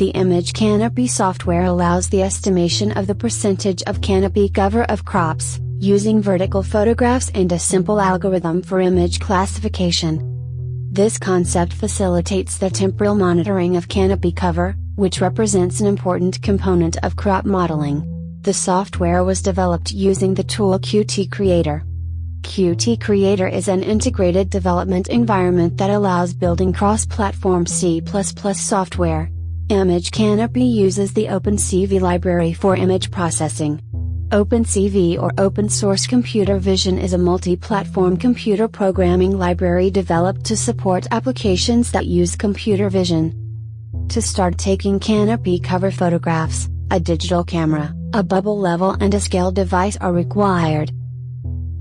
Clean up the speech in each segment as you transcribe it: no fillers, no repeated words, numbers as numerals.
The image Canopy software allows the estimation of the percentage of canopy cover of crops, using vertical photographs and a simple algorithm for image classification. This concept facilitates the temporal monitoring of canopy cover, which represents an important component of crop modeling. The software was developed using the tool Qt Creator. Qt Creator is an integrated development environment that allows building cross-platform C++ software. Image Canopy uses the OpenCV library for image processing. OpenCV or Open Source Computer Vision is a multi-platform computer programming library developed to support applications that use computer vision. To start taking canopy cover photographs, a digital camera, a bubble level and a scale device are required.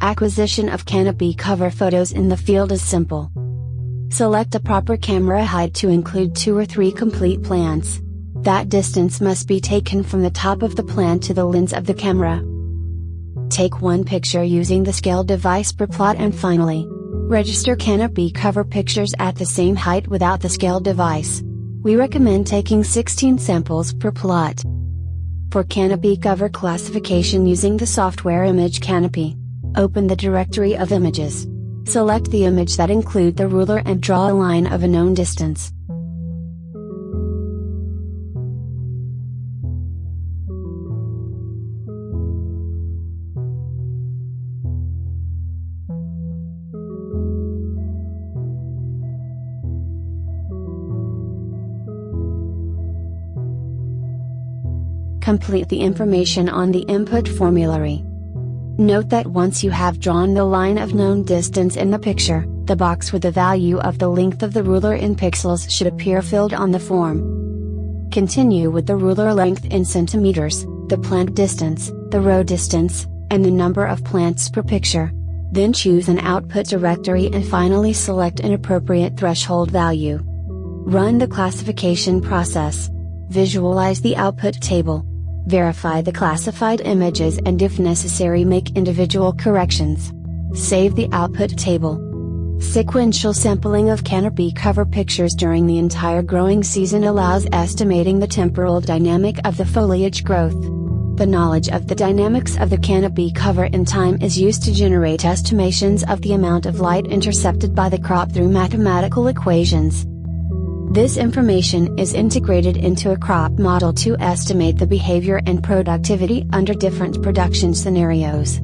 Acquisition of canopy cover photos in the field is simple. Select a proper camera height to include 2 or 3 complete plants. That distance must be taken from the top of the plant to the lens of the camera. Take one picture using the scale device per plot and finally, register canopy cover pictures at the same height without the scale device. We recommend taking 16 samples per plot. For canopy cover classification using the software Image Canopy, open the directory of images. Select the image that include the ruler and draw a line of a known distance. Complete the information on the input formulary. Note that once you have drawn the line of known distance in the picture, the box with the value of the length of the ruler in pixels should appear filled on the form. Continue with the ruler length in centimeters, the plant distance, the row distance, and the number of plants per picture. Then choose an output directory and finally select an appropriate threshold value. Run the classification process. Visualize the output table. Verify the classified images and if necessary make individual corrections. Save the output table. Sequential sampling of canopy cover pictures during the entire growing season allows estimating the temporal dynamic of the foliage growth. The knowledge of the dynamics of the canopy cover in time is used to generate estimations of the amount of light intercepted by the crop through mathematical equations. This information is integrated into a crop model to estimate the behavior and productivity under different production scenarios.